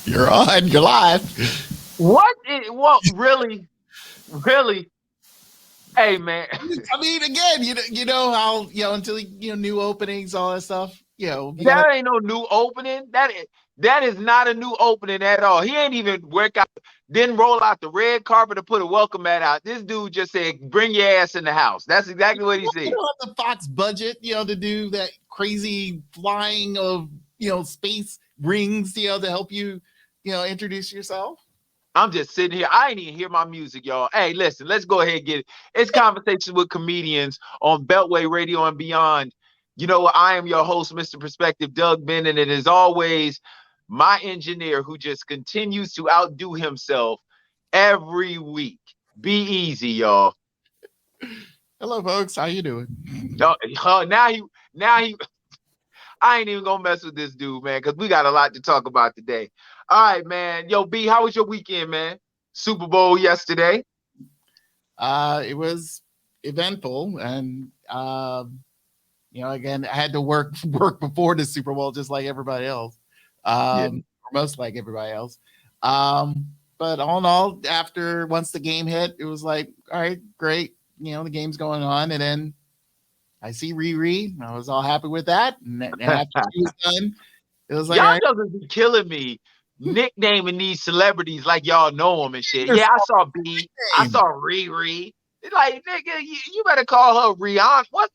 You're on. You're live. What really, really? Hey man, I mean, again, you know how until new openings, all that stuff. You gotta. that ain't no new opening. That is not a new opening at all. He ain't even didn't roll out the red carpet to put a welcome mat out. This dude just said, "Bring your ass in the house." That's exactly what he You said. don't have the Fox budget, to do that crazy flying of space rings, to help you, introduce yourself. I'm just sitting here. I ain't even hear my music, y'all. Hey, listen, let's go ahead and get it. It's Conversations with Comedians on Beltway Radio and Beyond. I am your host, Mr. Perspective, Doug Bennett, and as always, my engineer who just continues to outdo himself every week. Be easy, y'all. Hello, folks. How you doing? Now he, I ain't even gonna mess with this dude, man, because we got a lot to talk about today. All right, man. Yo, B, how was your weekend, man? Super Bowl yesterday. It was eventful, and again, I had to work before the Super Bowl, just like everybody else, Yeah. or most like everybody else. But all in all, after once the game hit, it was like, all right, great. The game's going on, and then I see Riri. I was all happy with that, and after she was done, it was like, all Y'all right, doesn't be killing me nicknaming these celebrities like y'all know them and shit. there's Yeah, I saw B. I name. saw Riri. It's like, nigga, you better call her Rihanna. What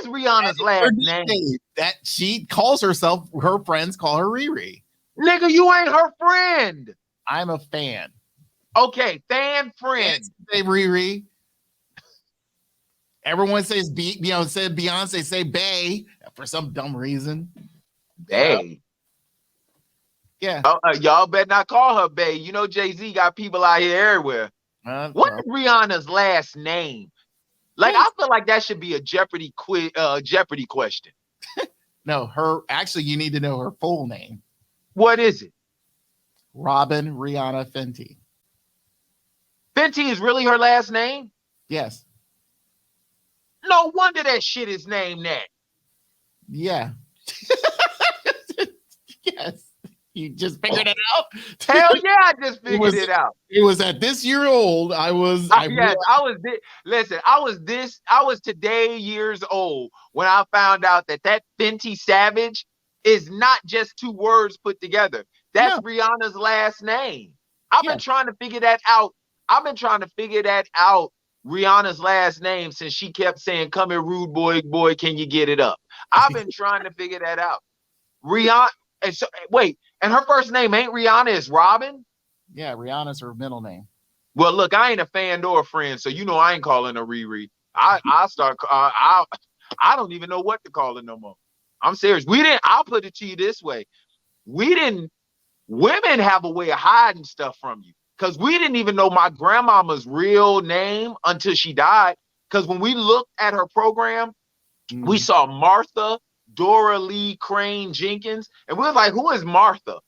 is Rihanna's Her last name? nickname that she calls herself. Her friends call her Riri. Nigga, you ain't her friend. I'm a fan. Okay, fan friend. Fans say Riri. Everyone says said Beyonce, say Bay for some dumb reason. Hey. Yeah. Y'all better not call her Bay. You know Jay-Z got people out here everywhere. What Well, is Rihanna's last name? Like, I feel like that should be a Jeopardy question. no, her actually you need to know her full name. What is it? Robin Rihanna Fenty. Fenty is really her last name? Yes. No wonder that shit is named that. Yeah. Yes. You just figured it out. Hell yeah, I just figured it out. It was at this year old. I Yes, I was listen, I was today years old when I found out that Fenty Savage is not just two words put together. That's no. Rihanna's last name. I've Yeah. been trying to figure that out. I've been trying to figure that out. Rihanna's last name since she kept saying, "Come here, rude boy, can you get it up?" I've been trying to figure that out. Rihanna, and so wait, and her first name ain't Rihanna, it's Robin. Yeah, Rihanna's her middle name. Well, look, I ain't a fan nor a friend, so I ain't calling her Riri. I don't even know what to call her no more. I'm serious. We didn't. I'll put it to you this way: we didn't. Women have a way of hiding stuff from you because we didn't even know my grandmama's real name until she died. Because when we looked at her program, we saw Martha Dora Lee Crane Jenkins, and we was like, "Who is Martha?"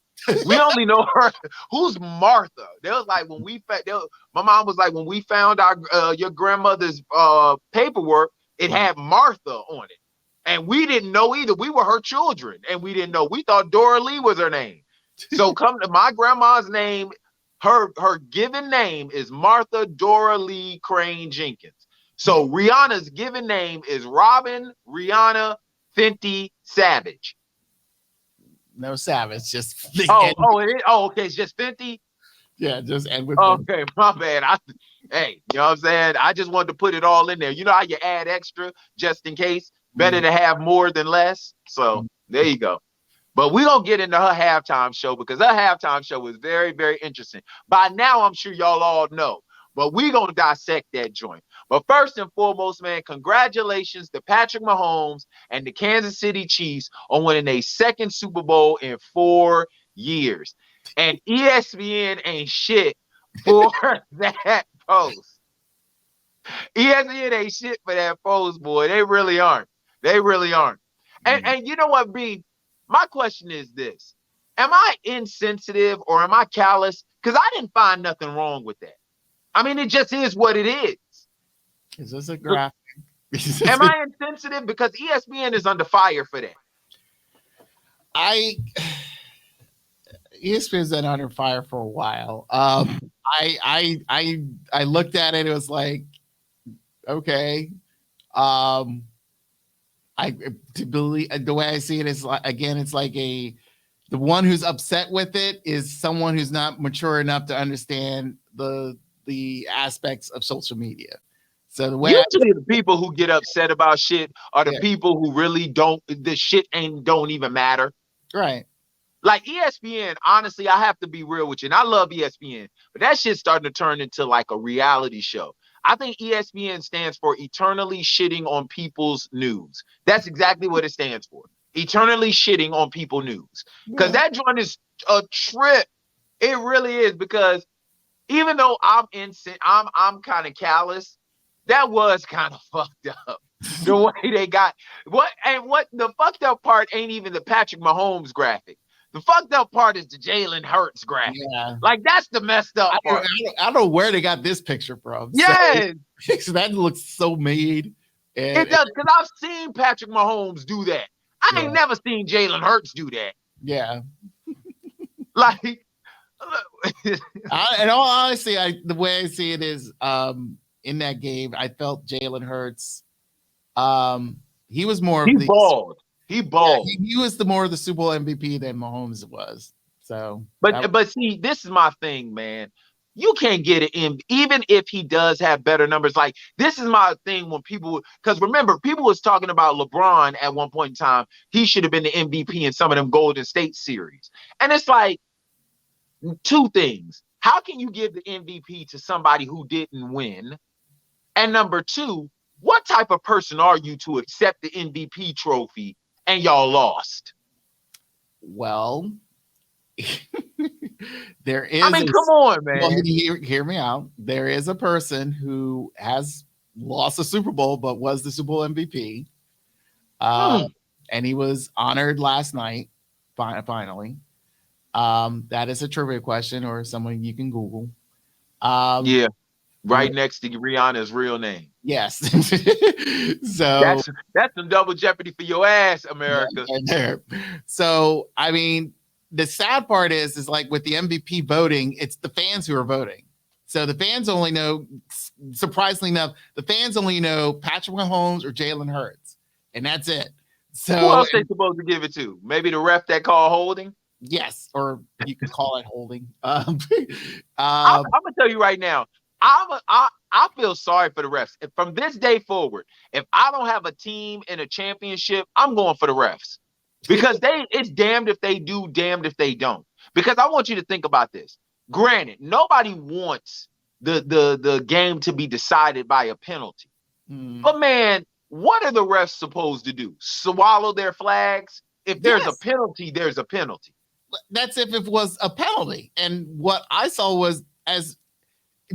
We only know her. Who's Martha? They was like my mom was like, when we found our your grandmother's paperwork, it had Martha on it, and we didn't know either. We were her children, and we didn't know. We thought Dora Lee was her name. So come to my grandma's name. Her given name is Martha Dora Lee Crane Jenkins. So Rihanna's given name is Robin Rihanna Fenty Savage. No Savage, just Okay, it's just 50. yeah, just end with Okay, my bad. Hey, you know what I'm saying? I just wanted to put it all in there. You know how you add extra just in case? Better to have more than less. So there you go. But we don't get into her halftime show because her halftime show was very, very interesting. By now, I'm sure y'all all know. But we gonna dissect that joint. But first and foremost, man, congratulations to Patrick Mahomes and the Kansas City Chiefs on winning a second Super Bowl in 4 years. And ESPN ain't shit for that post. ESPN ain't shit for that post, boy. They really aren't. They really aren't. And you know what, B? My question is this. Am I insensitive or am I callous? Because I didn't find nothing wrong with that. I mean, it just is what it is. Is this a graphic? Am I insensitive? Because ESPN is under fire for that. ESPN's been under fire for a while. I looked at it. It was like, okay. I to believe the way I see it is like, again, it's like the one who's upset with it is someone who's not mature enough to understand the aspects of social media. So the way Usually the people who get upset about shit are the Yeah. people who really don't, the shit don't even matter. right. Like ESPN, honestly, I have to be real with you. And I love ESPN, but that shit's starting to turn into like a reality show. I think ESPN stands for eternally shitting on people's news. That's exactly what it stands for. Eternally shitting on people's news. Because that joint is a trip. It really is. Because even though I'm kind of callous, that was kind of fucked up. The way they got what the fucked up part ain't even the Patrick Mahomes graphic. The fucked up part is the Jalen Hurts graphic. Yeah. Like that's the messed up part. I don't know where they got this picture from. Yes, So that looks so made. And it does, because I've seen Patrick Mahomes do that. I ain't never seen Jalen Hurts do that. yeah. Like, In all honesty, the way I see it is, in that game, I felt Jalen Hurts. He was more of he the balled. He balled. Yeah, he was the more of the Super Bowl MVP than Mahomes was. So, but see, this is my thing, man. You can't get it in, even if he does have better numbers. Like, this is my thing when people, because remember, people was talking about LeBron at one point in time. He should have been the MVP in some of them Golden State series. And it's like, two things. How can you give the MVP to somebody who didn't win? And number two, what type of person are you to accept the MVP trophy and y'all lost? Well, there is. I mean, come on, man. Well, hear me out. There is a person who has lost a Super Bowl, but was the Super Bowl MVP. And he was honored last night, finally. That is a trivia question or someone you can Google. Yeah, right next to Rihanna's real name. Yes. So that's some double jeopardy for your ass, America. So, I mean, the sad part is like with the MVP voting, it's the fans who are voting. So the fans only know, surprisingly enough, the fans only know Patrick Mahomes or Jalen Hurts, and that's it. So who else they supposed to give it to? Maybe the ref that called holding? Yes, or you can call it holding. I'm gonna tell you right now, I feel sorry for the refs. If from this day forward, if I don't have a team in a championship, I'm going for the refs. Because it's damned if they do, damned if they don't. Because I want you to think about this. Granted, nobody wants the game to be decided by a penalty. But man, what are the refs supposed to do? Swallow their flags? If there's a penalty, there's a penalty. That's if it was a penalty. And what I saw was, as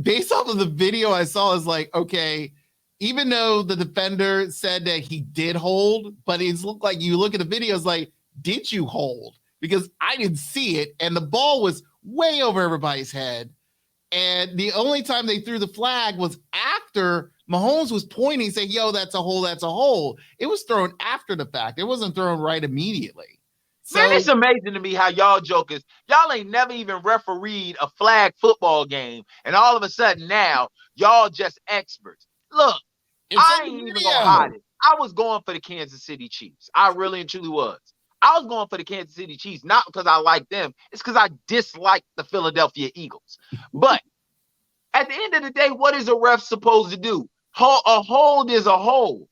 based off of the video I saw, is like, okay, even though the defender said that he did hold, but it looked like, you look at the videos like, did you hold? Because I didn't see it, and the ball was way over everybody's head. And the only time they threw the flag was after Mahomes was pointing, saying, yo, that's a hold, that's a hold. It was thrown after the fact. It wasn't thrown right immediately. So, man, it's amazing to me how y'all jokers, y'all ain't never even refereed a flag football game, and all of a sudden now, y'all just experts. Look, I ain't even gonna hide it. I was going for the Kansas City Chiefs. I really and truly was. I was going for the Kansas City Chiefs, not because I like them. It's because I dislike the Philadelphia Eagles. But at the end of the day, what is a ref supposed to do? A hold is a hold.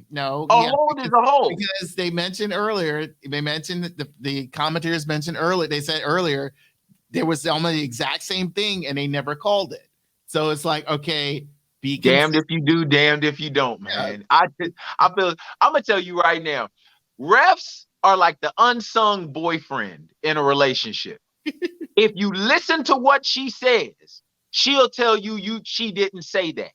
No, hold is a hold. Because they mentioned earlier, the commentators mentioned earlier, they said earlier, there was almost the exact same thing and they never called it. So it's like, okay, be damned if you do, damned if you don't, man. I feel, I'm gonna tell you right now, refs are like the unsung boyfriend in a relationship. If you listen to what she says, she'll tell you she didn't say that.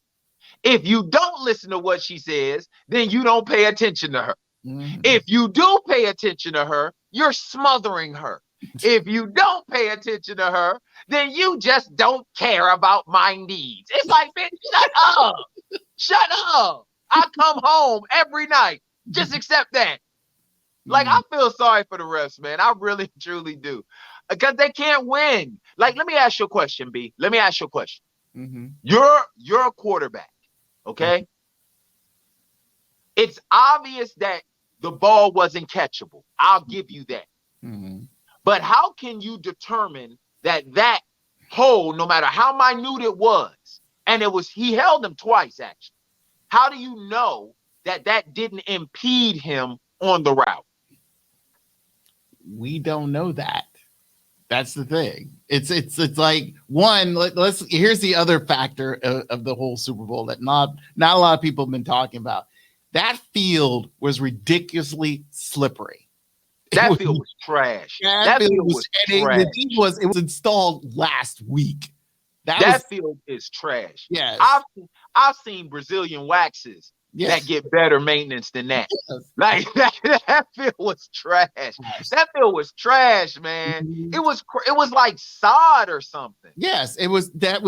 If you don't listen to what she says, then you don't pay attention to her. If you do pay attention to her, you're smothering her. If you don't pay attention to her, then you just don't care about my needs. It's like, bitch, shut up. Shut up. I come home every night. Just accept that. Like, I feel sorry for the refs, man. I really, truly do. because they can't win. Like, let me ask you a question, B. Let me ask you a question. Mm-hmm. You're a quarterback, okay? It's obvious that the ball wasn't catchable. I'll give you that. Mm-hmm. But how can you determine that hole, no matter how minute it was, and he held him twice, actually. How do you know that didn't impede him on the route? We don't know that. That's the thing. It's like one. Here's the other factor of the whole Super Bowl that not a lot of people have been talking about. That field was ridiculously slippery. That field was trash. That field was trash. It was installed last week. That field is trash. Yes. I've seen Brazilian waxes that get better maintenance than that. Yes. Like that field was trash. Yes. That field was trash, man. Mm-hmm. It was like sod or something. Yes, it was that.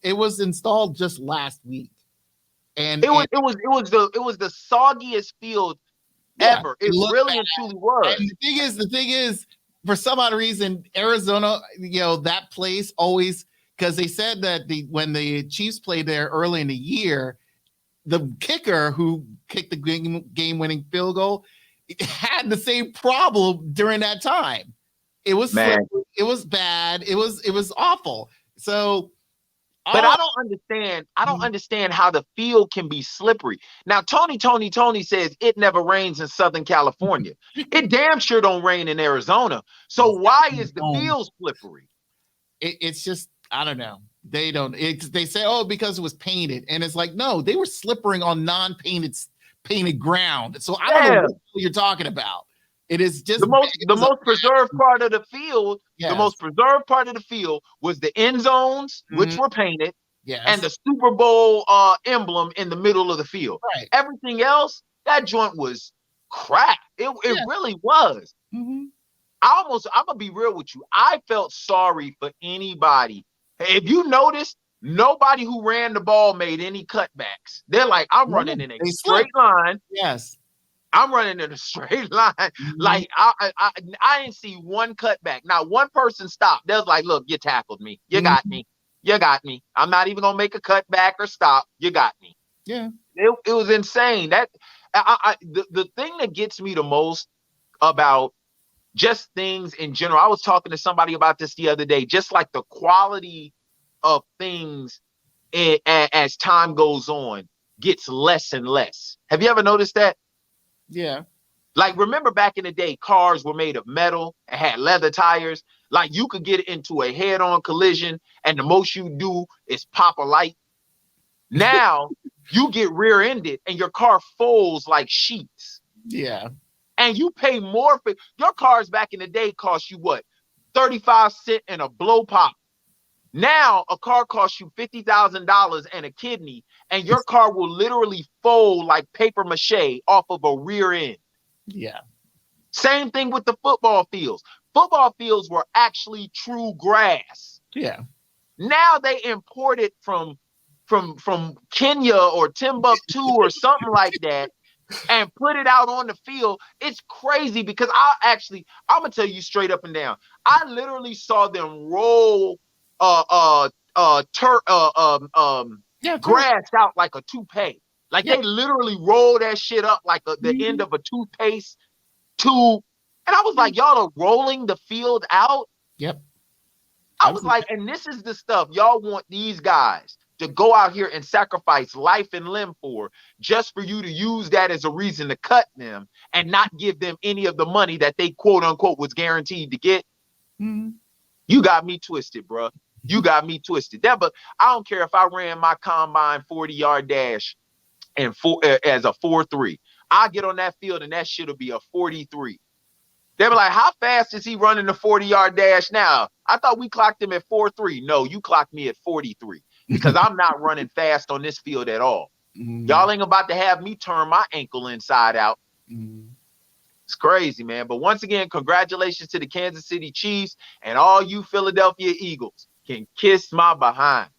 It was installed just last week, and it was the soggiest field ever. It really and truly was. And the thing is, for some odd reason, Arizona, that place always, because they said that when the Chiefs played there early in the year, the kicker who kicked the game-winning field goal had the same problem during that time. It was slippery, it was bad. It was awful. So, but I don't understand how the field can be slippery. Now, Tony says it never rains in Southern California. It damn sure don't rain in Arizona. So why is the field slippery? It's just, I don't know. They don't. They say, because it was painted, and it's like, no, they were slippering on painted ground. So I don't know what you're talking about. It is just the most preserved part of the field. Yes. The most preserved part of the field was the end zones, which were painted, and the Super Bowl emblem in the middle of the field. Right. Everything else, that joint was crap. It really was. Mm-hmm. I'm gonna be real with you. I felt sorry for anybody. If you noticed, nobody who ran the ball made any cutbacks. They're like, I'm running in a straight line. Yes. I'm running in a straight line. Mm-hmm. Like I didn't see one cutback. Now one person stopped. They was like, look, you tackled me. You got me. You got me. I'm not even gonna make a cutback or stop. You got me. Yeah. It was insane. That the thing that gets me the most about just things in general. I was talking to somebody about this the other day, just like the quality of things as time goes on gets less and less. Have you ever noticed that? Yeah. Like, remember back in the day, cars were made of metal and had leather tires. Like, you could get into a head-on collision and the most you do is pop a light. Now you get rear-ended and your car folds like sheets. Yeah. And you pay more for your cars back in the day cost you what? 35 cents and a blow pop. Now a car costs you $50,000 and a kidney, and your car will literally fold like paper mache off of a rear end. Yeah. Same thing with the football fields. Football fields were actually true grass. Yeah. Now they import it from Kenya or Timbuktu or something like that. And put it out on the field. It's crazy because I'm gonna tell you straight up and down. I literally saw them roll grass out like a toupee. Like they literally roll that shit up like the end of a toothpaste tube. And I was like, y'all are rolling the field out. Yep. I was like, and this is the stuff y'all want these guys to go out here and sacrifice life and limb for, just for you to use that as a reason to cut them and not give them any of the money that they quote unquote was guaranteed to get. Mm-hmm. You got me twisted, bro. You got me twisted. But I don't care if I ran my combine 40-yard dash and as a 4.3. I get on that field and that shit'll be a 43. They were like, how fast is he running the 40-yard dash now? I thought we clocked him at 4.3. No, you clocked me at 43. Because I'm not running fast on this field at all. Mm-hmm. Y'all ain't about to have me turn my ankle inside out. Mm-hmm. It's crazy, man. But once again, congratulations to the Kansas City Chiefs, and all you Philadelphia Eagles can kiss my behind.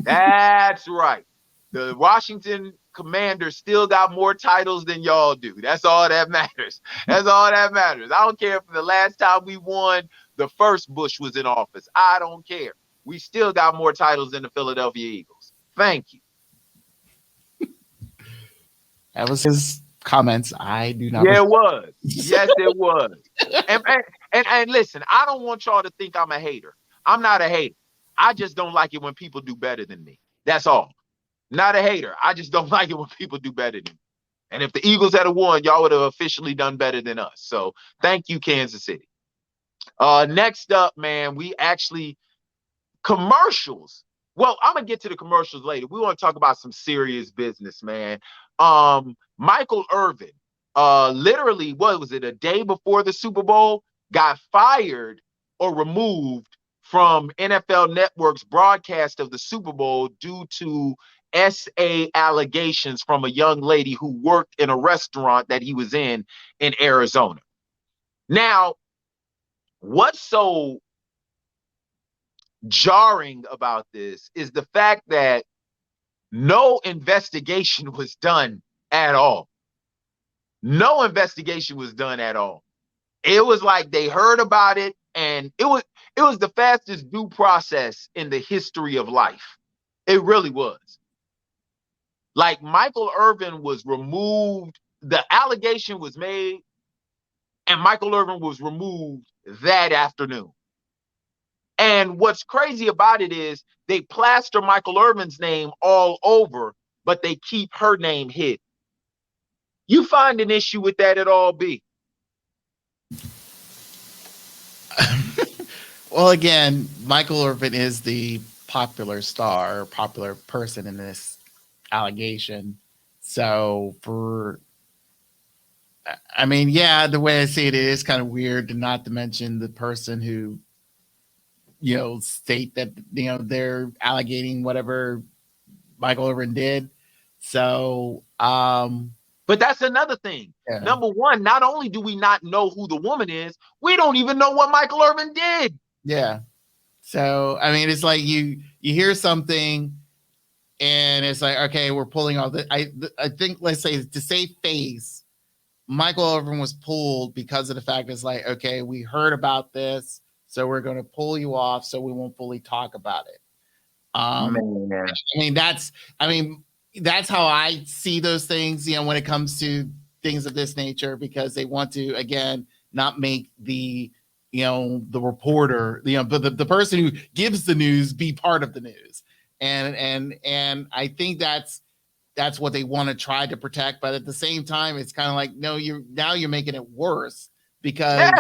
That's right. The Washington Commanders still got more titles than y'all do. That's all that matters. That's all that matters. I don't care if the last time we won, the first Bush was in office. I don't care. We still got more titles than the Philadelphia Eagles. Thank you. That was his comments. I do not. Yeah, it was. Yes, it was. And listen, I don't want y'all to think I'm a hater. I'm not a hater. I just don't like it when people do better than me. That's all. Not a hater. I just don't like it when people do better than me. And if the Eagles had won, y'all would have officially done better than us. So thank you, Kansas City. Next up, man, we actually commercials. Well, I'm gonna get to the commercials later. We want to talk about some serious business, man. Michael Irvin, literally, what was it, a day before the Super Bowl, got fired or removed from NFL Network's broadcast of the Super Bowl due to SA allegations from a young lady who worked in a restaurant that he was in Arizona. Now, what's so jarring about this is the fact that no investigation was done at all. No investigation was done at all. It was like they heard about it, and it was the fastest due process in the history of life. It really was. Like, Michael Irvin was removed, the allegation was made, and Michael Irvin was removed that afternoon. And what's crazy about it is they plaster Michael Irvin's name all over, but they keep her name hidden. You find an issue with that at all, B? Well, again, Michael Irvin is the popular star, popular person in this allegation. So I mean, yeah, the way I see it is kind of weird, not to mention the person who, state that, they're allegating whatever Michael Irvin did. So, but that's another thing. Yeah. Number one, not only do we not know who the woman is, we don't even know what Michael Irvin did. Yeah. So, I mean, it's like you hear something and it's like, okay, we're pulling off the, I think, let's say, to save face, Michael Irvin was pulled because of the fact it's like, okay, we heard about this, so we're going to pull you off so we won't fully talk about it. I mean, that's how I see those things, when it comes to things of this nature, because they want to, again, not make the, the reporter, but the person who gives the news be part of the news. And I think that's what they want to try to protect. But at the same time, it's kind of like, no, you're making it worse because,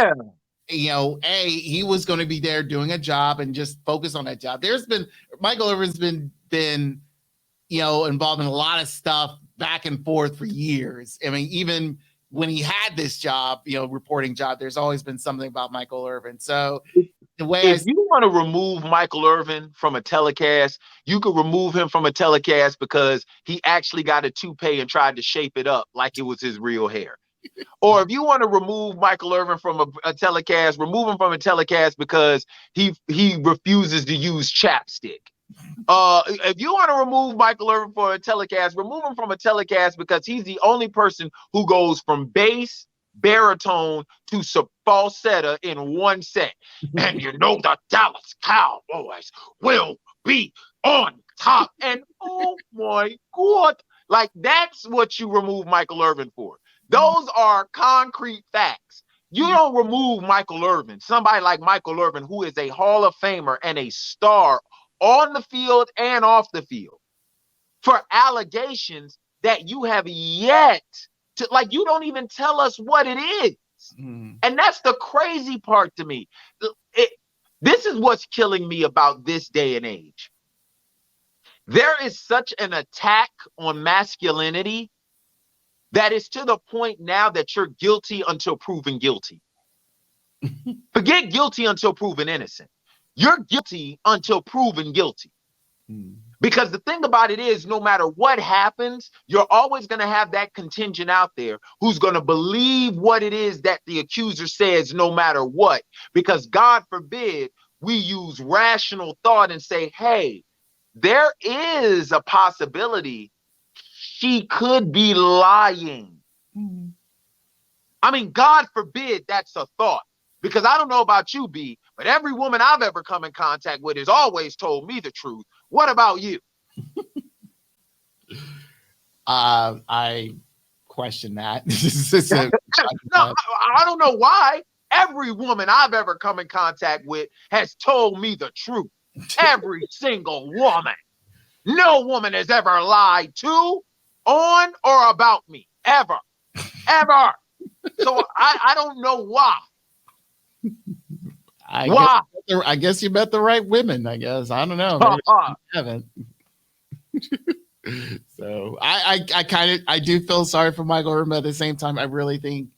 he was going to be there doing a job and just focus on that job. Michael Irvin's been involved in a lot of stuff back and forth for years. I mean, even when he had this job, reporting job, there's always been something about Michael Irvin. So the way if you want to remove Michael Irvin from a telecast, you could remove him from a telecast because he actually got a toupee and tried to shape it up like it was his real hair. Or if you want to remove Michael Irvin from a telecast, remove him from a telecast because he refuses to use chapstick. If you want to remove Michael Irvin from a telecast, remove him from a telecast because he's the only person who goes from bass, baritone to falsetto in one set. And the Dallas Cowboys will be on top. And oh my God, like, that's what you remove Michael Irvin for. Those are concrete facts. You don't remove Michael Irvin, somebody like Michael Irvin, who is a Hall of Famer and a star on the field and off the field, for allegations that you have yet to, like, you don't even tell us what it is. And that's the crazy part to me. This is what's killing me about this day and age. There is such an attack on masculinity that is to the point now that you're guilty until proven guilty. Forget guilty until proven innocent. You're guilty until proven guilty. Because the thing about it is, no matter what happens, you're always going to have that contingent out there who's going to believe what it is that the accuser says, no matter what. Because God forbid we use rational thought and say, hey, there is a possibility she could be lying. Mhm. I mean, God forbid that's a thought. Because I don't know about you, B, but every woman I've ever come in contact with has always told me the truth. What about you? I question that. It's a- No, I don't know why. Every woman I've ever come in contact with has told me the truth. Every single woman. No woman has ever lied to, on, or about me. Ever. Ever. So I don't know why. Why? I guess you met the right women. I guess I don't know. Maybe you haven't. So I do feel sorry for Michael Irvin, but at the same time, I really think.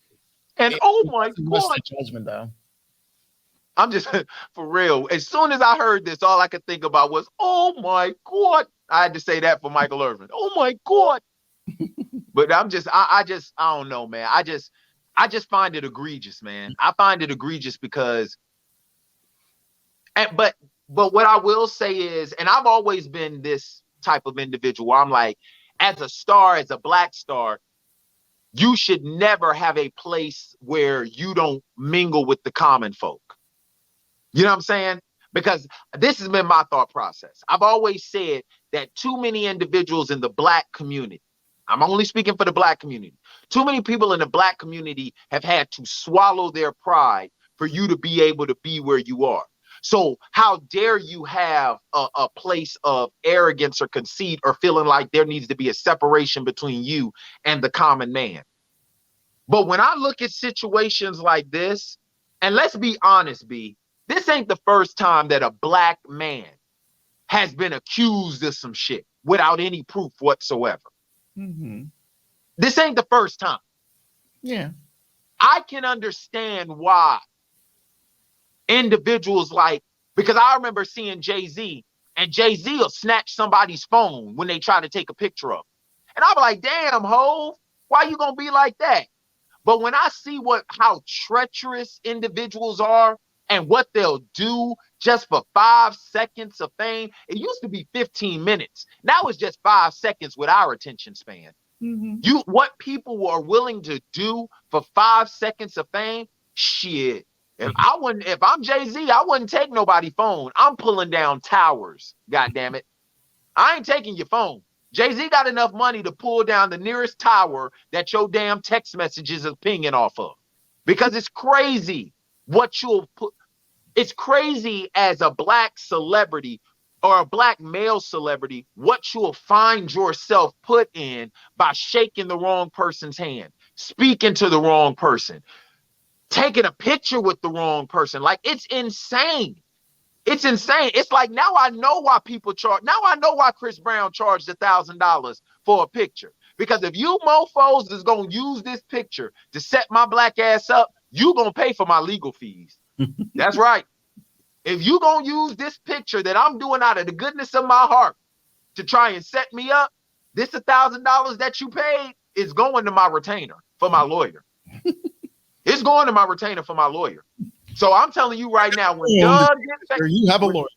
And oh my God, judgment though. I'm just for real. As soon as I heard this, all I could think about was, oh my God. I had to say that for Michael Irvin. Oh my God. But I don't know, man. I just find it egregious, man. I find it egregious because, but what I will say is, and I've always been this type of individual where I'm like, as a star, as a black star, you should never have a place where you don't mingle with the common folk. You know what I'm saying? Because this has been my thought process. I've always said that too many individuals in the black community, I'm only speaking for the black community, too many people in the black community have had to swallow their pride for you to be able to be where you are. So how dare you have a place of arrogance or conceit or feeling like there needs to be a separation between you and the common man? But when I look at situations like this, and let's be honest, B, this ain't the first time that a black man has been accused of some shit without any proof whatsoever. Mm-hmm. This ain't the first time. Yeah. I can understand why individuals like, because I remember seeing Jay-Z, and Jay-Z will snatch somebody's phone when they try to take a picture of him. And I'm like, damn, Hov, why you gonna be like that? But when I see how treacherous individuals are and what they'll do just for 5 seconds of fame, it used to be 15 minutes. Now it's just 5 seconds with our attention span. Mm-hmm. What people are willing to do for 5 seconds of fame, shit. If I'm Jay-Z, I wouldn't take nobody's phone. I'm pulling down towers. God damn it. I ain't taking your phone. Jay-Z got enough money to pull down the nearest tower that your damn text messages are pinging off of. Because it's crazy what you'll put. It's crazy as a black celebrity or a black male celebrity, what you'll find yourself put in by shaking the wrong person's hand, speaking to the wrong person, taking a picture with the wrong person. Like, it's insane. It's insane. It's like, now I know why people charge. Now I know why Chris Brown charged $1,000 for a picture. Because if you mofos is going to use this picture to set my black ass up, you going to pay for my legal fees. That's right. If you going to use this picture that I'm doing out of the goodness of my heart to try and set me up, this $1,000 that you paid is going to my retainer for my lawyer. It's going to my retainer for my lawyer. So I'm telling you right now, when Doug gets famous, you have a lawyer.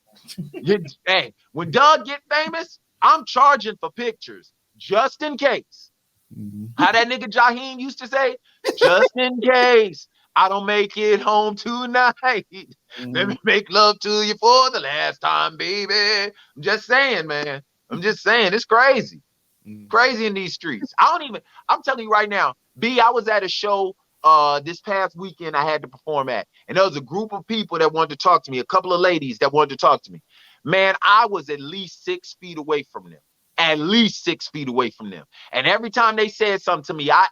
When Doug get famous, I'm charging for pictures just in case. Mm-hmm. How that nigga Jaheim used to say, just in case I don't make it home tonight. Mm-hmm. Let me make love to you for the last time, baby. I'm just saying, man. I'm just saying, it's crazy. Mm-hmm. Crazy in these streets. I'm telling you right now, B, I was at a show this past weekend I had to perform at, and there was a group of people that wanted to talk to me, a couple of ladies that wanted to talk to me. Man, I was at least 6 feet away from them. At least 6 feet away from them. And every time they said something to me, I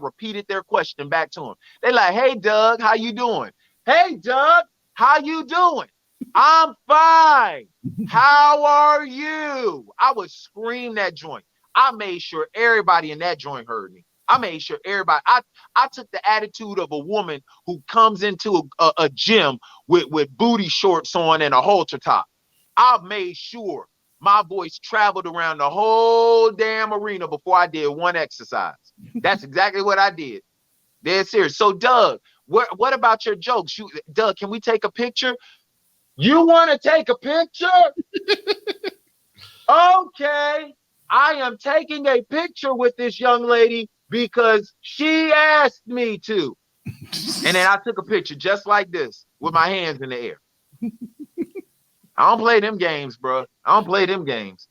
repeated their question back to them. They like, hey, Doug, how you doing? Hey, Doug, how you doing? I'm fine. How are you? I would scream that joint. I made sure everybody in that joint heard me. I made sure everybody, I took the attitude of a woman who comes into a gym with booty shorts on and a halter top. I made sure my voice traveled around the whole damn arena before I did one exercise. That's exactly what I did. Dead serious. So, Doug, what about your jokes? Doug, can we take a picture? You want to take a picture? Okay, I am taking a picture with this young lady because she asked me to. And then I took a picture just like this with my hands in the air. I don't play them games, bro. I don't play them games.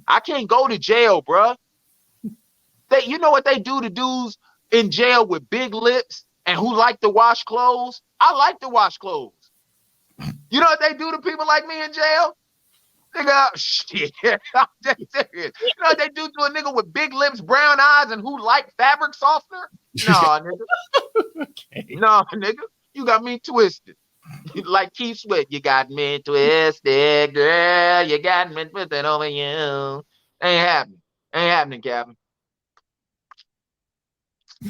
I can't go to jail, bro. You know what they do to dudes in jail with big lips and who like to wash clothes? I like to wash clothes. You know what they do to people like me in jail? Nigga, shit. I'm dead serious. You know what they do to a nigga with big lips, brown eyes, and who like fabric softener? Nah, nigga. Okay. Nah, nigga. You got me twisted. Like Keith Sweat, you got me twisted, girl. You got me twisted over you. Ain't happening. Ain't happening, Captain.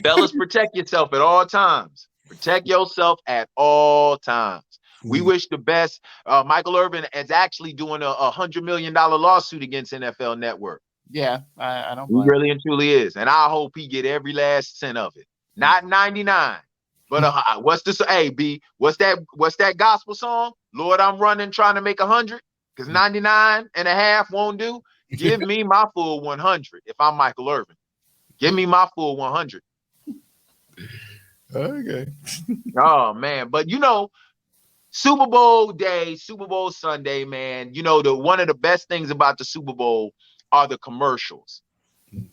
Fellas, protect yourself at all times. Protect yourself at all times. We wish the best. Michael Irvin is actually doing a $100 million lawsuit against NFL Network. Yeah, I don't He blame. really and truly is. And I hope he get every last cent of it. Not 99. But what's this? Hey, B, what's that gospel song? Lord, I'm running trying to make 100 because 99 and a half won't do. Give me my full 100 if I'm Michael Irvin. Give me my full 100. Okay. Oh, man. But, you know, Super Bowl day, Super Bowl Sunday, man, you know, one of the best things about the Super Bowl are the commercials.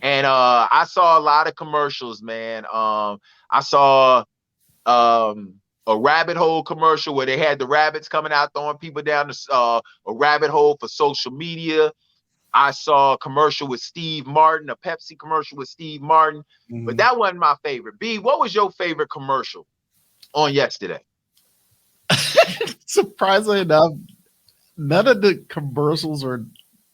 And I saw a lot of commercials, man. I saw a rabbit hole commercial where they had the rabbits coming out throwing people down a rabbit hole for social media. I saw a commercial with Steve Martin, a Pepsi commercial with Steve Martin, but that wasn't my favorite. B, what was your favorite commercial on yesterday? Surprisingly enough, none of the commercials were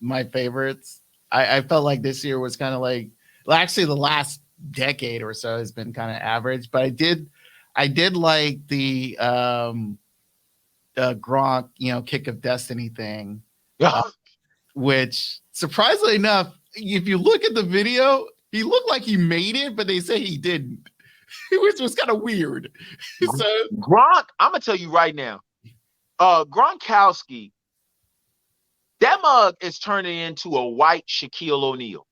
my favorites. I felt like this year was kind of like, well, actually the last decade or so has been kind of average, but I did like the Gronk, kick of destiny thing, which surprisingly enough, if you look at the video, he looked like he made it, but they say he didn't, which was kind of weird. So Gronk, I'm gonna tell you right now, Gronkowski, that mug is turning into a white Shaquille O'Neal.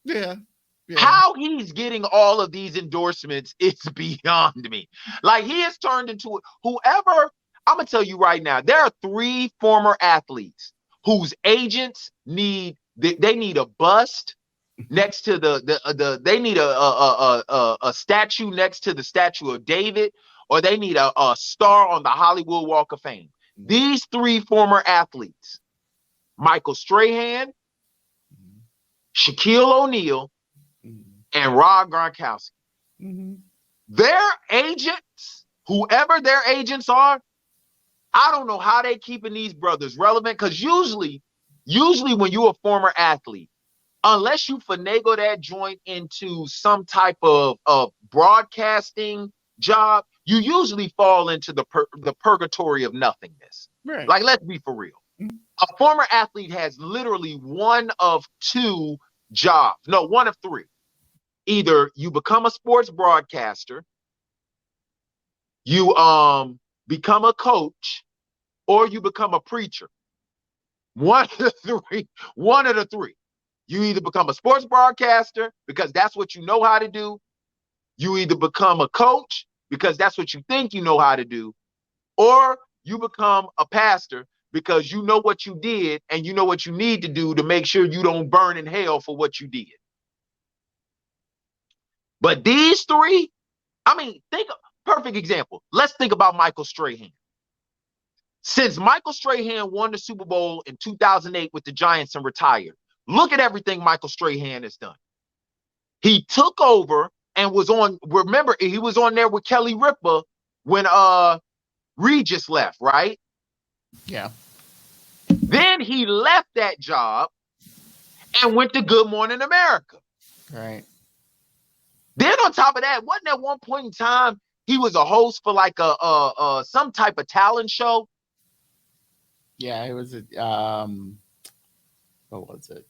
Yeah. How he's getting all of these endorsements is beyond me. Like, he has turned into whoever. I'm gonna tell you right now, there are 3 former athletes whose agents need a bust next to they need a statue next to the statue of David, or they need a star on the Hollywood Walk of Fame. These 3 former athletes, Michael Strahan, Shaquille O'Neal, and Rob Gronkowski. Their agents, whoever their agents are, I don't know how they keeping these brothers relevant, because usually when you're a former athlete, unless you finagle that joint into some type of broadcasting job, you usually fall into the purgatory of nothingness. Right. Like, let's be for real. A former athlete has literally one of 2 jobs. No, one of 3. Either you become a sports broadcaster, you become a coach, or you become a preacher. One of the 3. One of the 3. You either become a sports broadcaster because that's what you know how to do. You either become a coach because that's what you think you know how to do, or you become a pastor because you know what you did and you know what you need to do to make sure you don't burn in hell for what you did. But these 3, I mean, perfect example. Let's think about Michael Strahan. Since Michael Strahan won the Super Bowl in 2008 with the Giants and retired, look at everything Michael Strahan has done. He took over and was on, remember, he was on there with Kelly Ripa when Regis left, right? Yeah. Then he left that job and went to Good Morning America. Right. Then on top of that, wasn't at one point in time he was a host for like a some type of talent show? Yeah, it was what was it?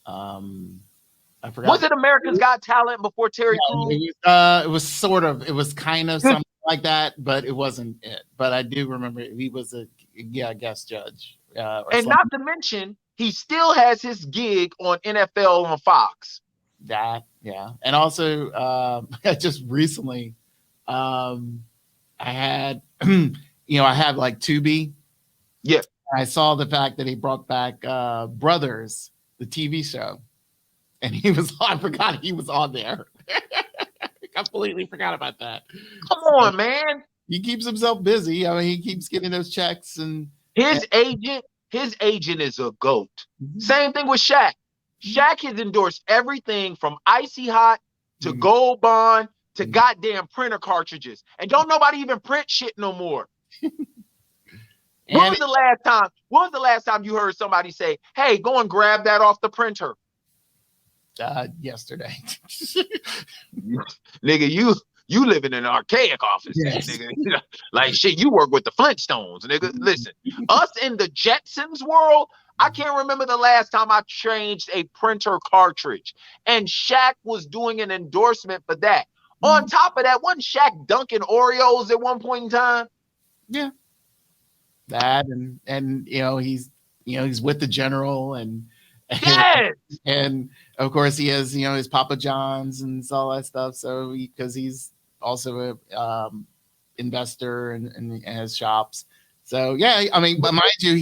I forgot. Was it America's Got Talent before Terry Crews? It was kind of something like that, but it wasn't it. But I do remember he was a guest judge. And not to mention, he still has his gig on NFL on Fox. That, yeah. And also, just recently, I had, I have like Tubi. Yeah. I saw the fact that he brought back Brothers, the TV show, and he was. I forgot he was on there. Completely forgot about that. Come on, man. He keeps himself busy. I mean, he keeps getting those checks, and his agent is a goat. Same thing with Shaq. Shaq has endorsed everything from Icy Hot to Gold Bond to goddamn printer cartridges, and don't nobody even print shit no more. When was the last time you heard somebody say, "Hey, go and grab that off the printer"? Yesterday. Nigga, you live in an archaic office, yes. Nigga. Like shit, you work with the Flintstones, nigga. Listen, us in the Jetsons world, I can't remember the last time I changed a printer cartridge. And Shaq was doing an endorsement for that. On top of that, wasn't Shaq dunking Oreos at one point in time? Yeah. That and he's with the general and yes. And of course he has his Papa John's and all that stuff. So because he's also a investor and has shops. So yeah, I mean, but mind you,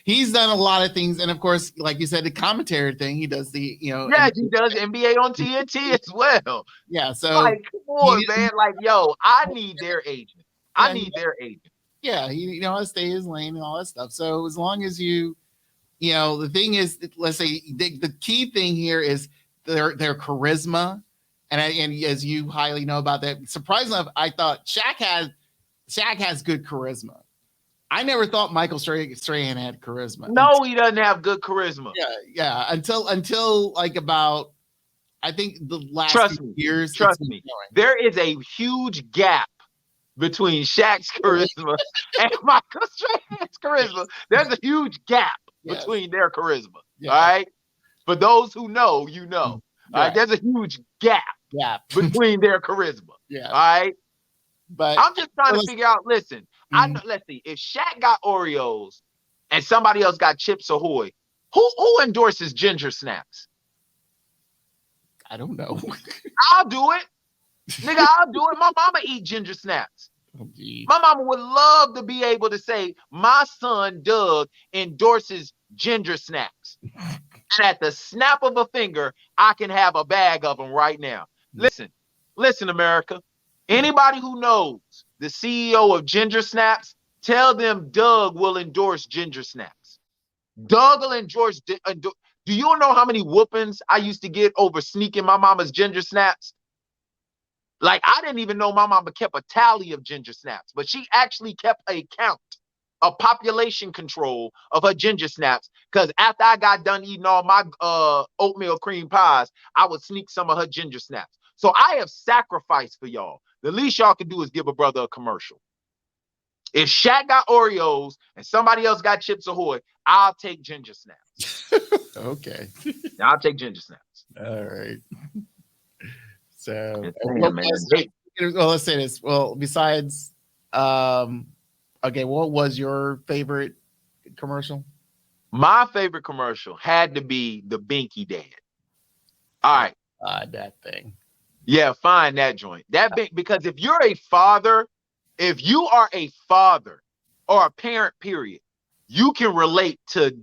he's done a lot of things, and of course, like you said, the commentary thing. He does the he does NBA on TNT as well. Yeah, so like, come on, man, like yo, I need their agent. I need their agent. Yeah, he how to stay his lane and all that stuff. So as long as the thing is, let's say the key thing here is their charisma, and as you highly know about that. Surprisingly enough, I thought Shaq has good charisma. I never thought Michael Strahan had charisma. No, he doesn't have good charisma. Yeah. Until like about, I think the last few years. Trust me. There is a huge gap between Shaq's charisma and Michael Strahan's charisma. There's a huge gap between their charisma. All right. For those who know, All right. There's a huge gap between their charisma. Yeah. All right. But I'm just trying to figure out, listen, let's see. If Shaq got Oreos and somebody else got Chips Ahoy, who endorses Ginger Snaps? I don't know. I'll do it. Nigga, I'll do it. My mama eat Ginger Snaps. Oh, my mama would love to be able to say, my son Doug endorses Ginger Snaps. And at the snap of a finger, I can have a bag of them right now. Listen, America. Anybody who knows the CEO of Ginger Snaps, tell them Doug will endorse Ginger Snaps. Doug will endorse. Do you know how many whoopings I used to get over sneaking my mama's Ginger Snaps? Like, I didn't even know my mama kept a tally of Ginger Snaps, but she actually kept a count, a population control of her Ginger Snaps. Because after I got done eating all my oatmeal cream pies, I would sneak some of her Ginger Snaps. So I have sacrificed for y'all. The least y'all can do is give a brother a commercial. If Shaq got Oreos and somebody else got Chips Ahoy, I'll take Ginger Snaps. Okay. I'll take Ginger Snaps. All right. So, let's say this. Well, besides, okay, what was your favorite commercial? My favorite commercial had to be the Binky Dad. All right. That thing. Yeah, find that joint. Because if you're a father, if you are a father or a parent, period, you can relate to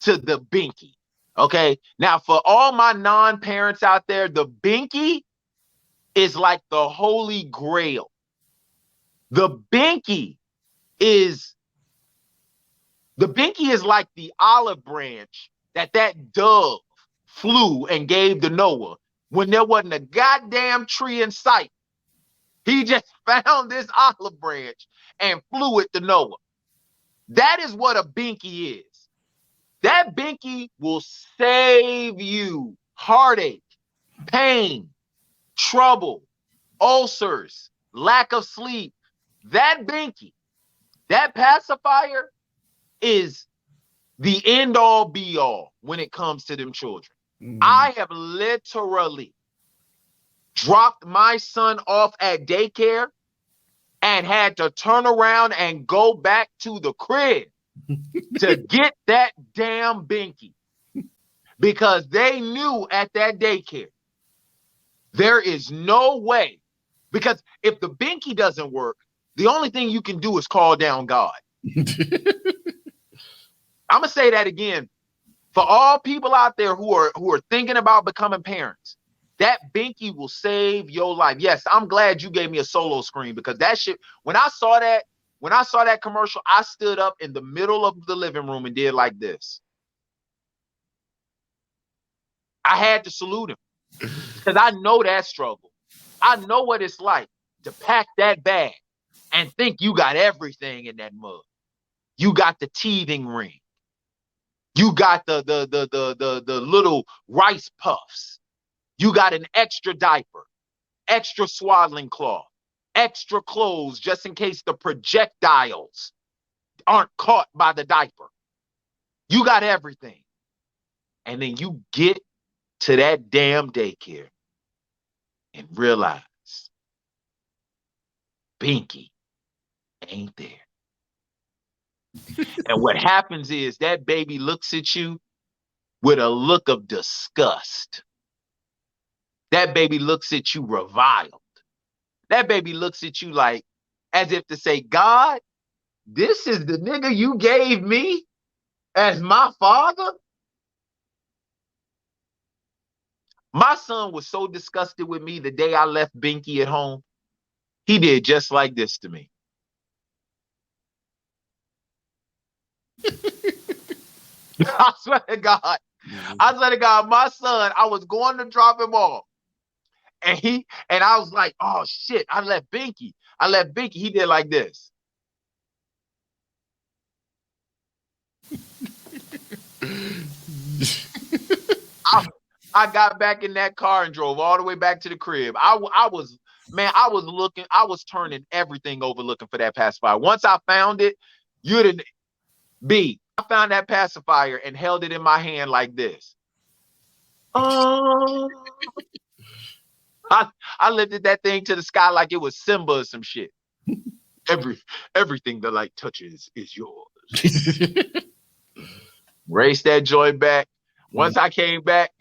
the Binky. Okay. Now, for all my non-parents out there, the Binky is like the holy grail. The Binky is like the olive branch that dove flew and gave to Noah when there wasn't a goddamn tree in sight. He just found this olive branch and flew it to Noah. That is what a Binky is. That Binky will save you heartache, pain, trouble, ulcers, lack of sleep. That Binky, that pacifier is the end all be all when it comes to them children. I have literally dropped my son off at daycare and had to turn around and go back to the crib to get that damn Binky. because they knew at that daycare, there is no way. Because if the binky doesn't work, the only thing you can do is call down God. I'm going to say that again. For all people out there who are thinking about becoming parents, that binky will save your life. Yes, I'm glad you gave me a solo screen, because that shit, when I saw that commercial, I stood up in the middle of the living room and did like this. I had to salute him because I know that struggle. I know what it's like to pack that bag and think you got everything in that mug. You got the teething ring. You got the little rice puffs. You got an extra diaper, extra swaddling cloth, extra clothes just in case the projectiles aren't caught by the diaper. You got everything. And then you get to that damn daycare and realize binky ain't there. And what happens is that baby looks at you with a look of disgust. That baby looks at you reviled. That baby looks at you like, as if to say, God, this is the nigga you gave me as my father? My son was so disgusted with me the day I left binky at home. He did just like this to me. I swear to God. I swear to God, my son, I was going to drop him off. And I was like, oh shit, I left binky. He did like this. I got back in that car and drove all the way back to the crib. I was looking, I was turning everything over looking for that pacifier. Once I found it, I found that pacifier and held it in my hand like this. Oh. I lifted that thing to the sky like it was Simba or some shit. Everything the light touches is yours. Race that joint back. Once I came back,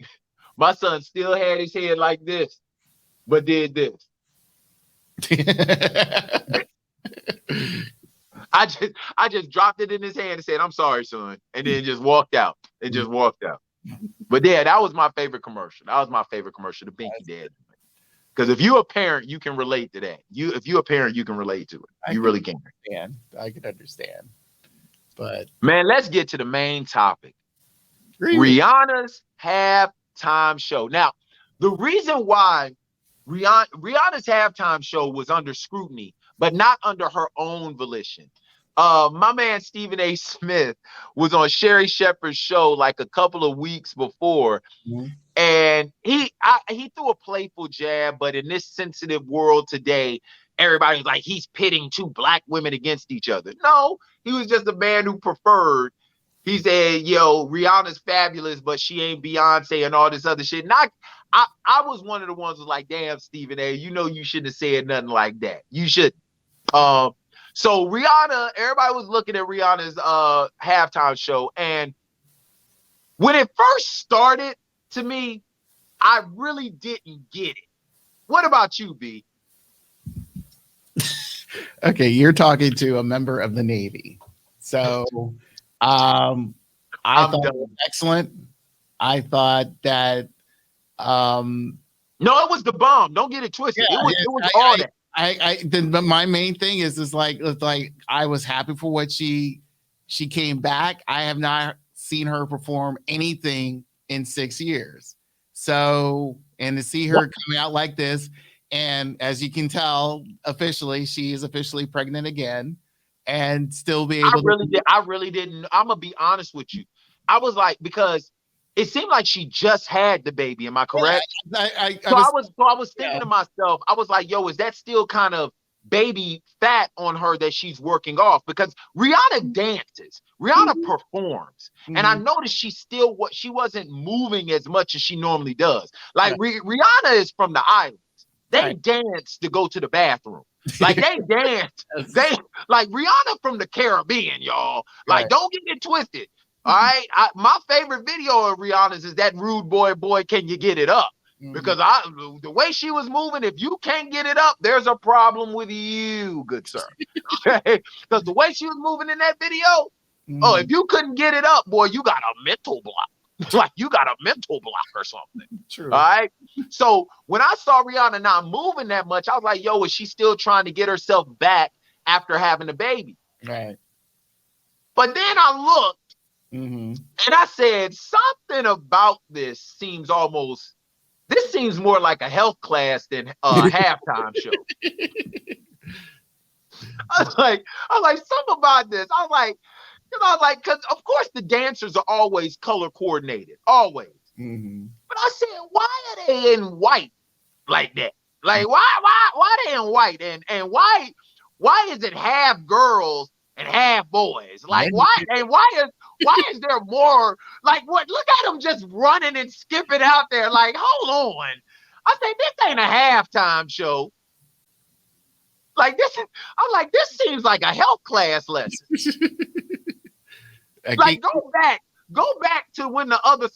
my son still had his head like this, but did this. I just dropped it in his hand and said, I'm sorry, son. And then just walked out. But yeah, that was my favorite commercial. The Binky Dad. Because if you're a parent, you can relate to that. If you're a parent, you can relate to it. You really can. I can understand. But man, let's get to the main topic. Rihanna's halftime show. Now, the reason why Rihanna's halftime show was under scrutiny, but not under her own volition. My man Stephen A. Smith was on Sherri Shepherd's show like a couple of weeks before, and he threw a playful jab. But in this sensitive world today, everybody's like, he's pitting two black women against each other. No, he was just a man who preferred. He said, yo, Rihanna's fabulous, but she ain't Beyonce and all this other shit. And I was one of the ones who was like, damn, Stephen A., you know you shouldn't have said nothing like that. You should. So Rihanna, everybody was looking at Rihanna's halftime show. And when it first started, to me, I really didn't get it. What about you, B? Okay, you're talking to a member of the Navy. So I thought it was excellent. I thought that no, it was the bomb. Don't get it twisted. Yeah, it was all that. My main thing is like I was happy for what she came back. I have not seen her perform anything in 6 years. So, and to see her coming out like this, and as you can tell, officially, she is officially pregnant again, and still be able. I really didn't. I'm gonna be honest with you. I was like, because it seemed like she just had the baby. Am I correct? Yeah, I was thinking to myself, I was like, yo, is that still kind of baby fat on her that she's working off? Because Rihanna dances, Rihanna performs, and I noticed she wasn't moving as much as she normally does. Like Rihanna is from the islands. They dance to go to the bathroom. Like they dance. They like Rihanna from the Caribbean, y'all. Like don't get it twisted. All right. My favorite video of Rihanna's is that rude boy, can you get it up? Because the way she was moving, if you can't get it up, there's a problem with you, good sir. Okay. Because the way she was moving in that video, if you couldn't get it up, boy, you got a mental block. Like you got a mental block or something. True. All right. So when I saw Rihanna not moving that much, I was like, yo, is she still trying to get herself back after having a baby? Right. But then I looked and I said, something about this seems more like a health class than a halftime show. I was like, something about this. I was like, because of course the dancers are always color coordinated, always. But I said, why are they in white like that? Like, why they in white? And why is it half girls and half boys? Like, why is there more? Like, what? Look at them just running and skipping out there. Like, hold on. I say, this ain't a halftime show. Like this, I'm like, this seems like a health class lesson. Like, go back to when the other,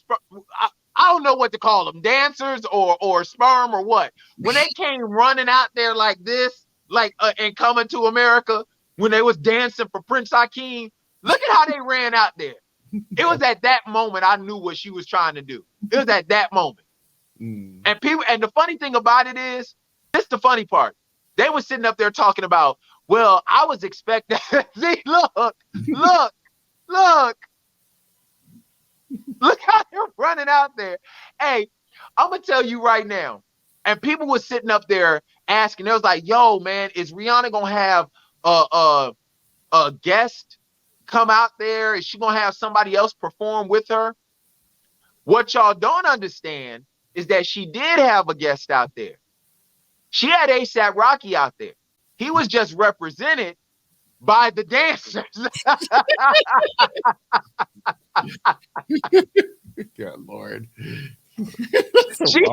I don't know what to call them, dancers or sperm or what. When they came running out there like this, like and Coming to America, when they was dancing for Prince Hakeem, look at how they ran out there. It was at that moment I knew what she was trying to do. It was at that moment. And the funny thing about it is, this the funny part. They were sitting up there talking about, well, I was expecting. See, look how they're running out there. Hey, I'm gonna tell you right now. And people were sitting up there asking. They was like, "Yo, man, is Rihanna gonna have a guest come out there? Is she gonna have somebody else perform with her?" What y'all don't understand is that she did have a guest out there. She had A$AP Rocky out there. He was just represented by the dancers. Good Lord. She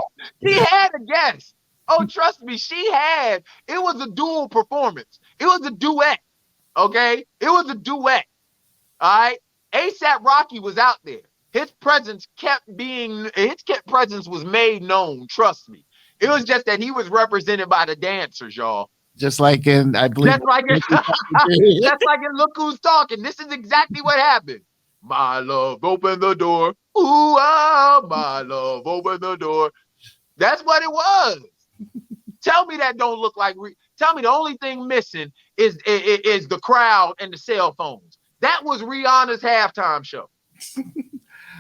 had a guest. Oh, trust me, it was a dual performance. It was a duet. Okay? It was a duet. All right? A$AP Rocky was out there. His presence was made known, trust me. It was just that he was represented by the dancers, y'all. Just like in, I believe. Just like in Look Who's Talking. This is exactly what happened. My love, open the door. Ooh, ah, my love, open the door. That's what it was. Tell me that don't look like. Tell me the only thing missing is the crowd and the cell phones. That was Rihanna's halftime show.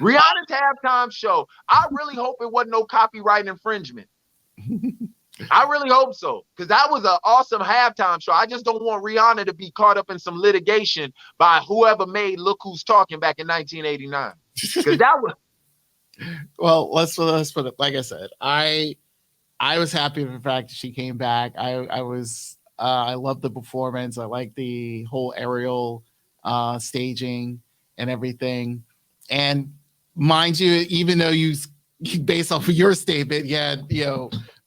Rihanna's halftime show. I really hope it wasn't no copyright infringement. I really hope so, because that was an awesome halftime show. I just don't want Rihanna to be caught up in some litigation by whoever made Look Who's Talking back in 1989. Because that was. Well, let's put it. Like I said, I was happy with the fact that she came back. I loved the performance. I like the whole aerial staging and everything. And mind you, even though you based off of your statement,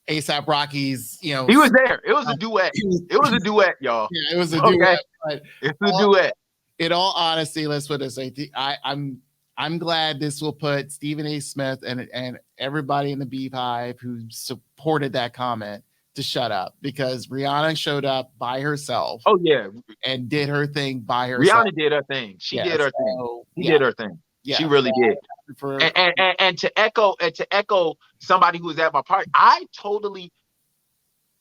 A$AP Rocky's, he was there. It was a duet. It was a duet, y'all. Yeah, it was a duet. But it's a duet. In all honesty, let's put this. I'm glad this will put Stephen A. Smith and everybody in the Beehive who supported that comment to shut up, because Rihanna showed up by herself. Oh yeah, and did her thing by herself. Rihanna did her thing. She did her thing. She did her thing. Yeah, she really did. And to echo somebody who was at my party,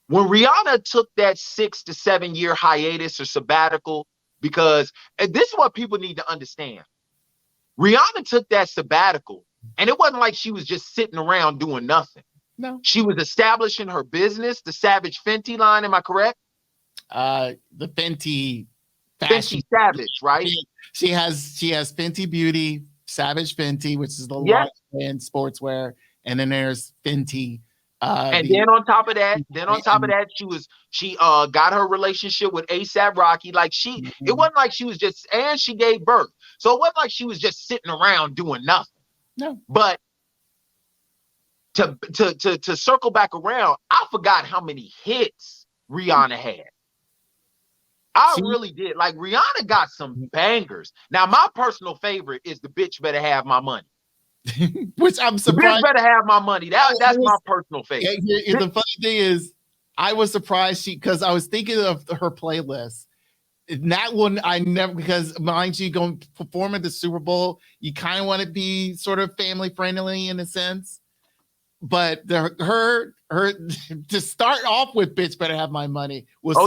when Rihanna took that 6 to 7 year hiatus or sabbatical, because and this is what people need to understand. Rihanna took that sabbatical, and it wasn't like she was just sitting around doing nothing. No, she was establishing her business, the Savage Fenty line. Am I correct? The Fenty fashion. Fenty Savage, right? She has Fenty Beauty, Savage Fenty, which is the line in sportswear, and then there's Fenty. Then on top of that, she got her relationship with A$AP Rocky. Like it wasn't like she was just, and she gave birth. So it wasn't like she was just sitting around doing nothing. No. But to circle back around, I forgot how many hits Rihanna had. I really did. Like, Rihanna got some bangers. Now, my personal favorite is the bitch better have my money. Which I'm The bitch surprised. better have my money. That's my personal favorite. The funny thing is, I was surprised because I was thinking of her playlist. That one I never, because mind you, going to perform at the Super Bowl, you kind of want to be sort of family friendly in a sense. But her to start off with "Bitch Better Have My Money" was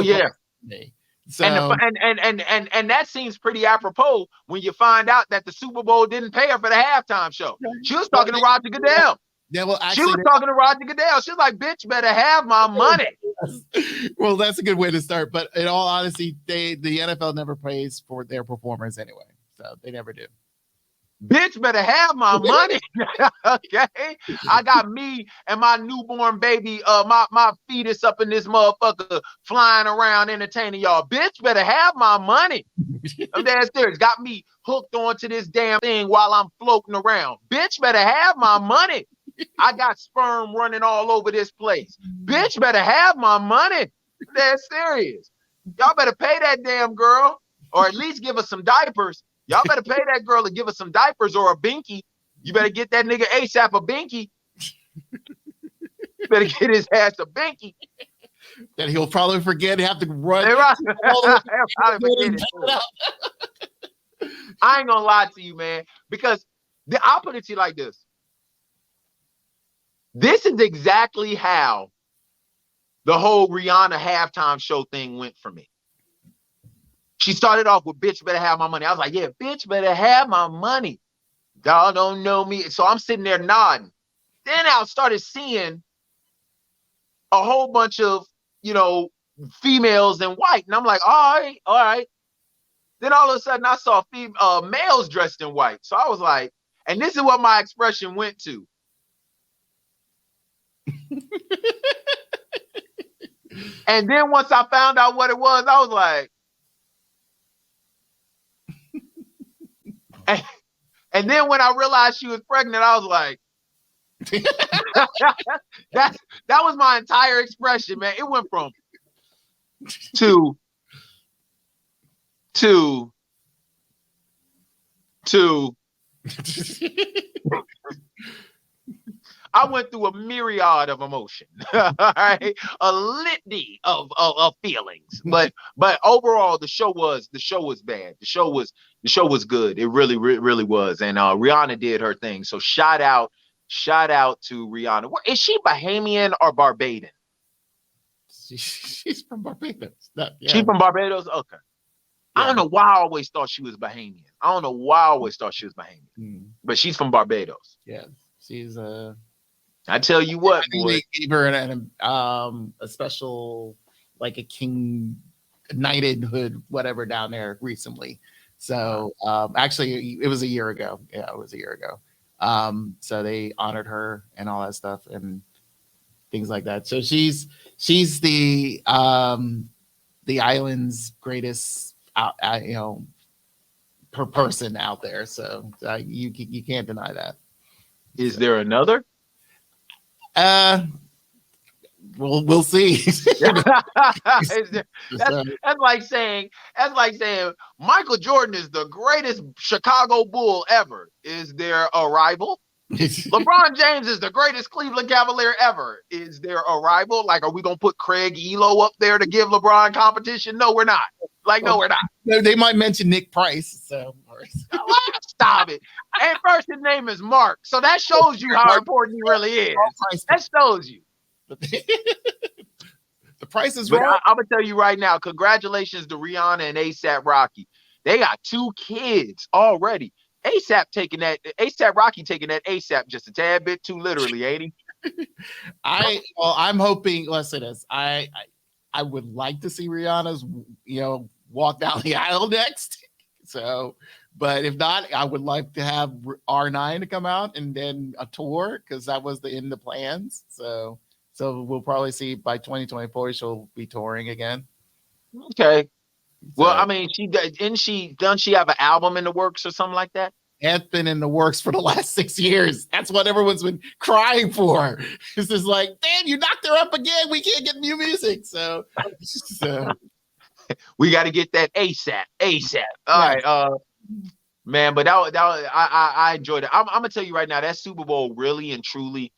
me. So and that seems pretty apropos when you find out that the Super Bowl didn't pay her for the halftime show. She was talking to Roger Goodell. Yeah, well, actually, she was talking to Roger Goodell. She's like, "Bitch, better have my money." Well, that's a good way to start. But in all honesty, the NFL never pays for their performers anyway, so they never do. Bitch better have my money. Okay. I got me and my newborn baby, my fetus up in this motherfucker flying around entertaining y'all. Bitch better have my money. I'm dead serious. Got me hooked onto this damn thing while I'm floating around. Bitch better have my money. I got sperm running all over this place. Bitch better have my money. I'm dead serious. Y'all better pay that damn girl, or at least give us some diapers. Y'all better pay that girl to give us some diapers or a binky. You better get that nigga ASAP a binky. You better get his ass a binky. That he'll probably forget, have to run. I ain't gonna lie to you, man, because I'll put it to you like this. This is exactly how the whole Rihanna halftime show thing went for me. She started off with "Bitch better have my money." I was like, yeah, bitch better have my money. Y'all don't know me. So I'm sitting there nodding. Then I started seeing a whole bunch of, females in white. And I'm like, all right. Then all of a sudden I saw males dressed in white. So I was like, and this is what my expression went to. And then once I found out what it was, I was like, and then when I realized she was pregnant, I was like, that was my entire expression, man. It went from to I went through a myriad of emotion, all right, a litany of feelings. But overall, the show was bad. The show was good. It really was. And Rihanna did her thing. So shout out to Rihanna. Is she Bahamian or Barbadian? She's from Barbados. Yeah. She's from Barbados? Okay. Yeah. I don't know why I always thought she was Bahamian. But she's from Barbados. Yeah, she's I tell you what, boy. They gave her a special, like a king knighthood, whatever, down there recently. So actually, it was a year ago. Yeah, it was a year ago. So they honored her and all that stuff and things like that. So she's the island's greatest, per person out there. So you can't deny that. Is there another? We'll see. That's like saying Michael Jordan is the greatest Chicago Bull ever. Is there a rival? LeBron James is the greatest Cleveland Cavalier ever. Is there a rival? Like, are we gonna put Craig Elo up there to give LeBron competition? No, we're not. No, we're not. They might mention Nick Price. So stop it. And first, his name is Mark. So that shows you how important he really is. That shows you. The price is wrong. I'm gonna tell you right now. Congratulations to Rihanna and ASAP Rocky. They got 2 kids already. ASAP Rocky taking that ASAP just a tad bit too literally, ain't he? I'm hoping. Listen, I would like to see Rihanna's walk down the aisle next. So, but if not, I would like to have R9 to come out and then a tour, because that was in the plans. So we'll probably see by 2024 she'll be touring again. Okay. Well, I mean, doesn't she have an album in the works or something like that? It's been in the works for the last 6 years. That's what everyone's been crying for. It's just like, damn, you knocked her up again. We can't get new music. So We got to get that ASAP. ASAP. All Right. right. Man, but I enjoyed it. I'm gonna tell you right now, that Super Bowl really and truly,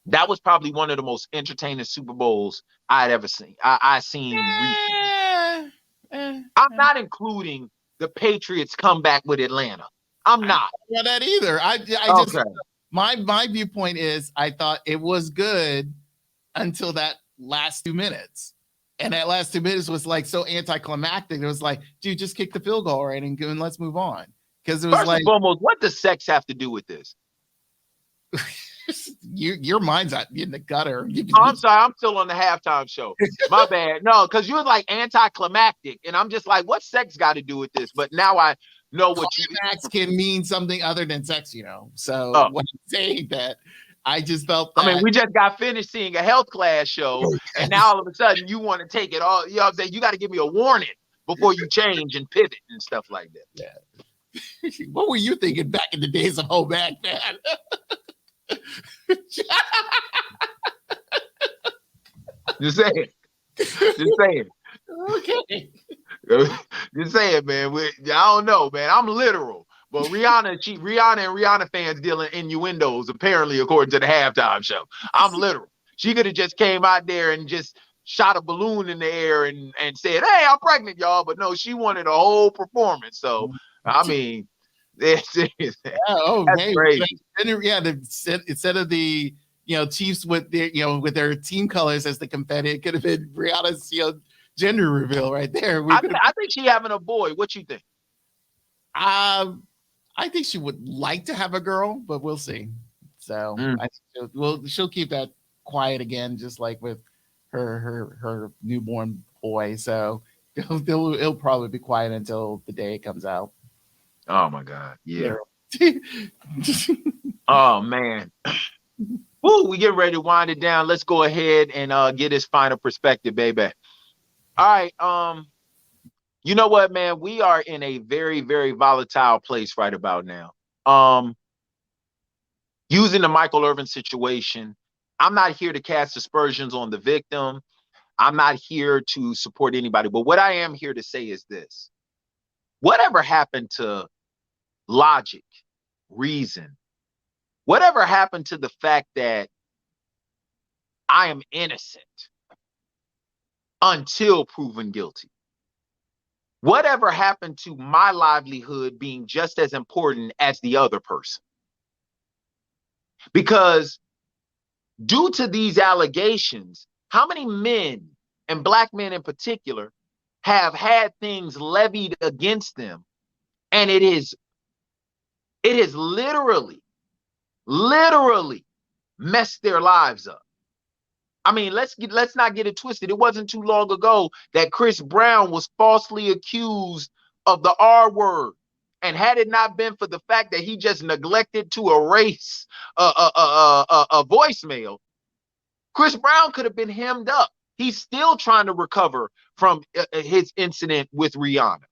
that was probably one of the most entertaining Super Bowls I'd ever seen. I seen recently. Eh, eh, I'm eh. not including the Patriots comeback with Atlanta. I'm I not. don't know that either. I just Okay. my viewpoint is I thought it was good until that last 2 minutes. And that last 2 minutes was like so anticlimactic. It was like, dude, just kick the field goal right and let's move on. Because it was First like and foremost, what does sex have to do with this? your mind's out in the gutter. I'm sorry, I'm still on the halftime show. My bad. No, because you're like anticlimactic, and I'm just like, what's sex got to do with this? But now I know what you. Climax can mean something other than sex, you know. So Oh. when I'm saying that, I just felt that. I mean, we just got finished seeing a health class show, and now all of a sudden you want to take it all. You know what I'm saying? You got to give me a warning before you change and pivot and stuff like that. Yeah. What were you thinking back in the days of home back, man? Just saying. Just saying. Okay. Just saying, man. I don't know, man. I'm literal. But Rihanna and Rihanna fans dealing innuendos, apparently, according to the halftime show. I'm literal. She could have just came out there and just shot a balloon in the air and said, "Hey, I'm pregnant, y'all." But no, she wanted a whole performance. So, I mean, that's crazy. Yeah, instead of the Chiefs with their team colors as the confetti, it could have been Rihanna's gender reveal right there. I think she having a boy. What you think? I think she would like to have a girl, but we'll see. So she'll keep that quiet again, just like with her newborn boy. So it'll probably be quiet until the day it comes out. Oh my God. Yeah. Oh man. Woo, we getting ready to wind it down. Let's go ahead and get his final perspective, baby. All right. You know what, man? We are in a very, very volatile place right about now. Using the Michael Irvin situation, I'm not here to cast aspersions on the victim. I'm not here to support anybody. But what I am here to say is this. Whatever happened to logic, reason, whatever happened to the fact that I am innocent until proven guilty? Whatever happened to my livelihood being just as important as the other person? Because due to these allegations, how many men, and black men in particular, have had things levied against them, and it is literally messed their lives up? I mean, let's not get it twisted. It wasn't too long ago that Chris Brown was falsely accused of the R word. And had it not been for the fact that he just neglected to erase a voicemail, Chris Brown could have been hemmed up. He's still trying to recover from his incident with Rihanna.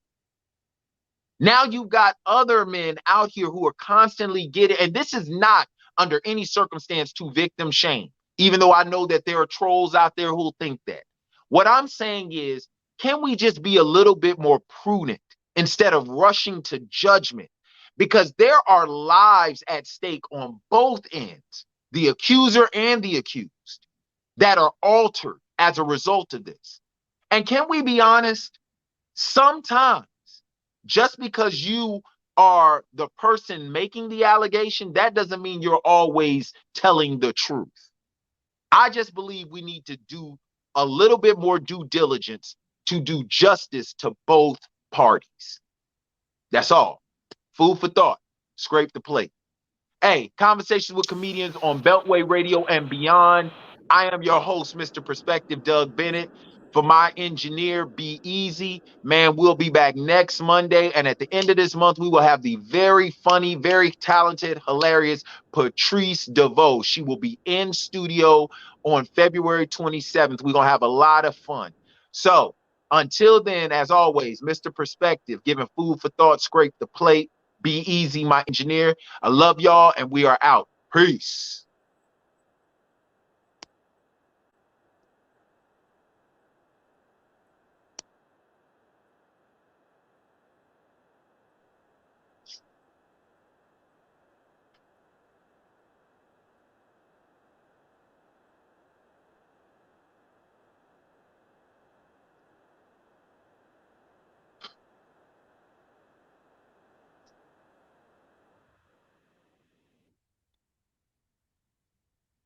Now you've got other men out here who are constantly getting, and this is not under any circumstance to victim shame, even though I know that there are trolls out there who'll think that. What I'm saying is, can we just be a little bit more prudent instead of rushing to judgment? Because there are lives at stake on both ends, the accuser and the accused, that are altered as a result of this. And can we be honest? Sometimes, just because you are the person making the allegation, that doesn't mean you're always telling the truth. I just believe we need to do a little bit more due diligence to do justice to both parties. That's all. Food for thought. Scrape the plate. Hey, Conversations with Comedians on Beltway Radio and beyond. I am your host, Mr. Perspective, Doug Bennett. For my engineer, Be Easy. Man, we'll be back next Monday. And at the end of this month, we will have the very funny, very talented, hilarious Patrice DeVoe. She will be in studio on February 27th. We're going to have a lot of fun. So until then, as always, Mr. Perspective, giving food for thought, scrape the plate. Be Easy, my engineer. I love y'all, and we are out. Peace.